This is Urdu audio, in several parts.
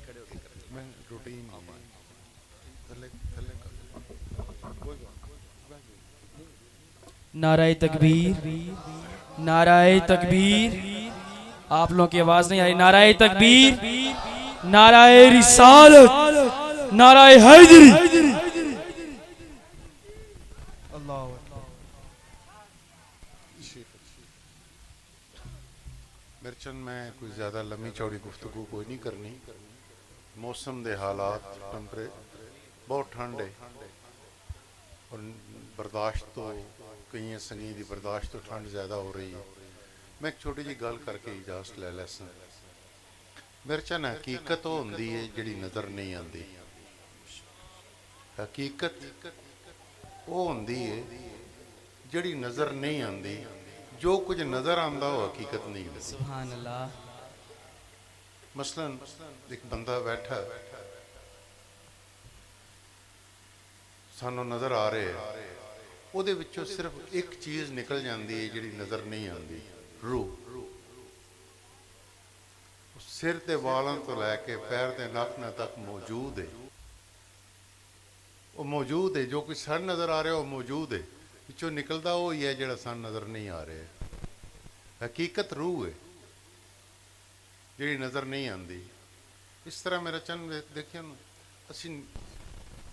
میں روٹین تھلے تھلے کوئی نعرہ تکبیر، نعرہ تکبیر، آپ لوگوں کی آواز نہیں آئی. نعرہ تکبیر، نعرہ رسالت، نعرہ حیدری. اللہ میرے چند میں کوئی زیادہ لمبی چوڑی گفتگو کوئی نہیں کرنی. موسم دے حالات بہت ٹھنڈ ہے اور برداشت تو کئی سنگی دی برداشت تو ٹھنڈ زیادہ ہو رہی ہے. میں ایک چھوٹی جی گل کر کے اجازت لے لیسا. میرے چند حقیقت وہ ہوندی ہے جڑی نظر نہیں آتی. حقیقت وہ ہوندی ہے جڑی نظر نہیں آتی. جو کچھ نظر آتا وہ حقیقت نہیں ہوتی. سبحان اللہ. مثلا ایک بندہ بیٹھا سانو نظر آ رہے ہے، وہ دے وچوں صرف ایک چیز نکل جاندی ہے جڑی نظر نہیں آتی. روح. سر تے والاں تو لے کے پیر تے ناخناں تک موجود ہے. وہ موجود ہے. جو کچھ سن نظر آ رہا ہے وہ موجود ہے. وچوں نکلدا وہی ہے جڑا سن نظر نہیں آ رہا ہے. حقیقت روح ہے جڑی نظر نہیں آتی. اس طرح میرا چند دیکھیں نا، اسی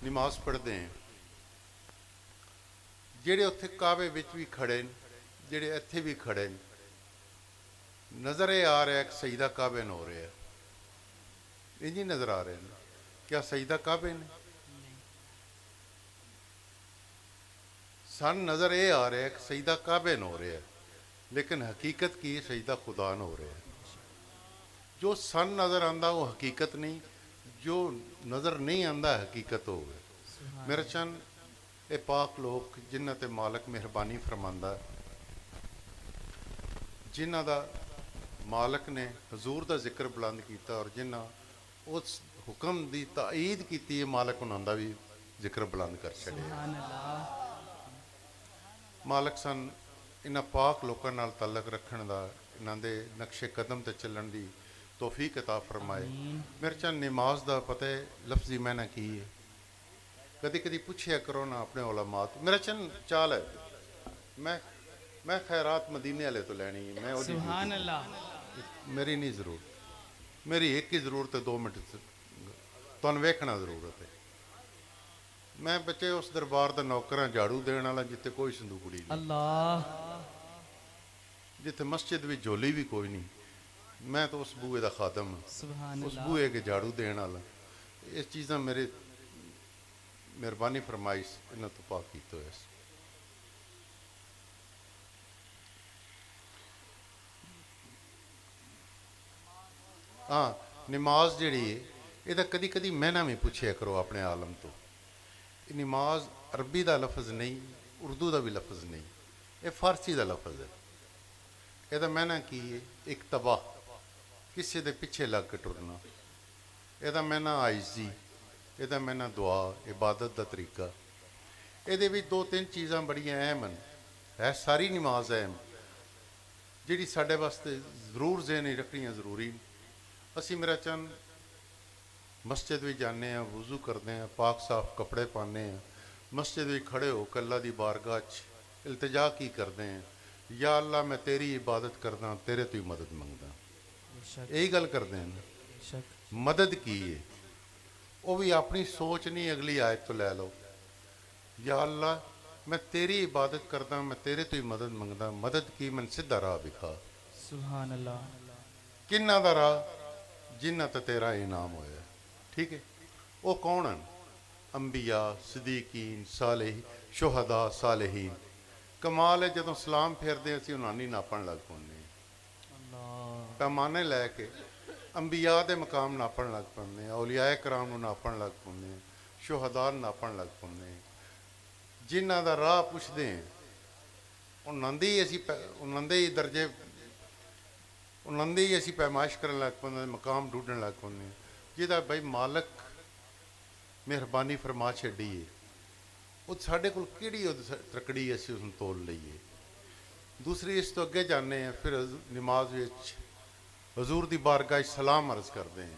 نماز پڑھتے ہیں، جڑے اتنے کعبے وچ بھی کھڑے ہیں، جڑے اتنے بھی کھڑے ہیں، نظر یہ آ رہا ہے کہ سجدہ کعبے نو ہو رہا ہے. انج ہی نظر آ رہے ہیں. کیا سجدہ کعبے نے؟ سن نظر یہ آ رہا ہے کہ سجدہ کعبے نو ہو رہا ہے، لیکن حقیقت کی سجدہ خدا نو ہو رہا ہے. جو سن نظر آندا وہ حقیقت نہیں، جو نظر نہیں آندا حقیقت ہو گئے. میرے چند اے پاک لوگ جنہ تے مالک مہربانی فرماندا، جنہ دا مالک نے حضور دا ذکر بلند کیتا اور جنہ اس حکم دی تائید کیتی ہے، مالک انہاں دا بھی ذکر بلند کر چھڑے. سبحان اللہ. مالک سن انہاں پاک لوکاں نال تعلق رکھن دا، انہاں دے نقش قدم تے چلن دی توفیق عطا فرمائے. آمین. میرے چند نماز دا پتہ ہے لفظی معنی کی ہے. کدی کدی پوچھیا کرو نا اپنے علماء. میرا چند چال ہے، میں خیرات مدینے والے تو لینی ہے. میں سبحان اللہ. میری نہیں ضرورت. میری ایک ہی ضرورت ہے، 2 منٹ تمہیں ویکھنا ضرورت ہے. میں بچے اس دربار دا نوکراں جھاڑو دین والا جتے کوئی صندوقڑی نہیں، اللہ. جتے مسجد بھی جھولی بھی کوئی نہیں. میں تو اس بوئے دا خادم ہوں، سبحان اس اللہ. بوئے کے جھاڑو دین والا. اس چیزاں میرے مہربانی فرمائش انہاں تو پاک کیتے ہوئے. ہاں، نماز جڑی ہے یہ کدی کدی مہینہ بھی پوچھیا کرو اپنے عالم تو. نماز عربی دا لفظ نہیں، اردو دا بھی لفظ نہیں، یہ فارسی دا لفظ ہے. یہ معنی کی ہے اقتبا، کسی دے پیچھے لگ کے ٹرنا. یہ معنی عاجزی، یہ معنی دعا، عبادت دا طریقہ. یہ بھی 2-3 چیزاں بڑی اہم ہیں. ہے ساری نماز اہم جیڑی ساڈے واسطے ضرور ذہن رکھنی ضروری. اسی میرا چند مسجد بھی جانے ہیں، وضو کرتے ہیں، پاک صاف کپڑے پانے ہیں، مسجد بھی کھڑے ہو کے اللہ دی بارگاہ التجا کی کرتے ہیں، یا اللہ میں تیری عبادت کردا، تیرے تو ہی مدد منگدا. یہی گل کرتے ہیں. مدد کی ہے وہ بھی اپنی سوچ نہیں، اگلی آیت تو لے لو. یا اللہ میں تیری عبادت کردا، میں تیرے تو ہی مدد منگدا. مدد کی من سدھا راہ بکھا. سبحان اللہ. کنہ دا راہ؟ جنہ تے تیرا انعام ہویا. ٹھیک ہے. وہ کون ہیں؟ انبیاء، صدیقین، صالحین، شہداء، صالحین. کمال ہے جدوں سلام پھیردے ہیں اسی انہاں نہیں ناپن لگ پاندے ہیں. پیمانے لے کے انبیاء دے مقام ناپن لگ پاندے ہیں، اولیاء کرام نو ناپن لگ پاندے ہیں، شہداء ناپن لگ پاندے ہیں. جنہ دا راہ پوچھدے ہیں انہاں دی درجے، انہاں دی اسی پیمائش کرن لگ پاندے ہیں، مقام ڈھونڈن لگ پاندے ہیں. جہاں بھائی مالک مہربانی فرما چھڈی ہے، وہ ساڈے کول کیڑی ترکڑی اسی اس تول لئیے. دوسری اس تو اگے جانے ہیں، پھر نماز وچ حضور دی بارگاہ سلام عرض کرتے ہیں.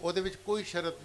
ਉਹਦੇ ਵਿੱਚ ਕੋਈ ਸ਼ਰਤ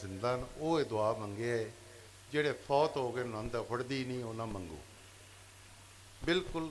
ਜ਼ਿੰਦਾ ਨੇ ਉਹ ਇਹ ਦੁਆ ਮੰਗੇ, ਜਿਹੜੇ ਫੌਤ ਹੋ ਗਏ ਉਹਨਾਂ ਦਾ ਫੜਦੀ ਨਹੀਂ ਉਹ ਨਾ ਮੰਗੋ। ਬਿਲਕੁਲ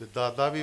ਤੇ ਦਾਦਾ ਵੀ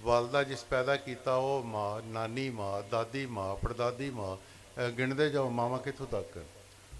ਵਾਲਦਾ ਜਿਸ ਪੈਦਾ ਕੀਤਾ ਉਹ ਮਾਂ, ਨਾਨੀ ਮਾਂ, ਦਾਦੀ ਮਾਂ, ਪੜਦਾਦੀ ਮਾਂ, ਗਿਣਦੇ ਜਾਓ ਮਾਵਾਂ ਕਿੱਥੋਂ ਤੱਕ।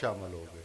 ਸ਼ਾਮਲ ਹੋ ਗਏ।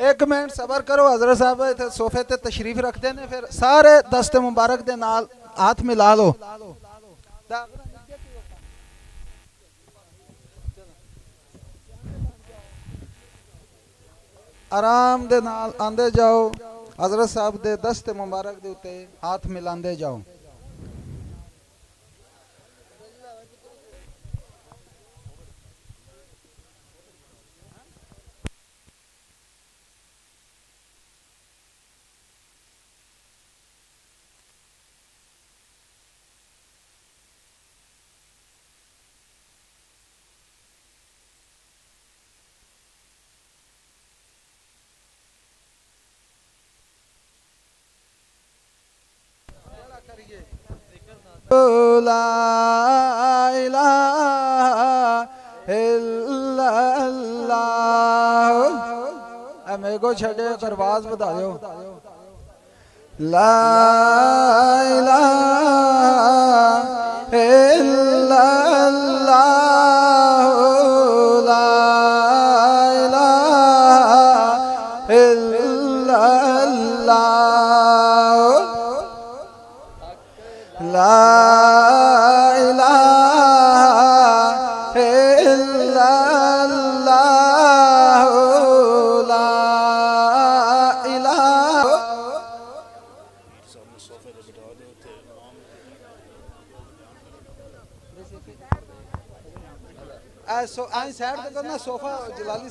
ایک منٹ صبر کرو حضرت صاحب اتنے صوفے تے تشریف رکھتے نے پھر سارے دست مبارک دے نال ہاتھ ملا لو آرام دے نال آندے جاؤ حضرت صاحب دے دست مبارک دے اتے ہاتھ ملاندے جاؤ لا الہ الا اللہ اے میرے کو چھڑے کرواز بتا دیو لا الہ الا اللہ لا الہ الا اللہ لا الہ الا اللہ لا الہ آئیں سائڈ کرنا صوفہ جلالی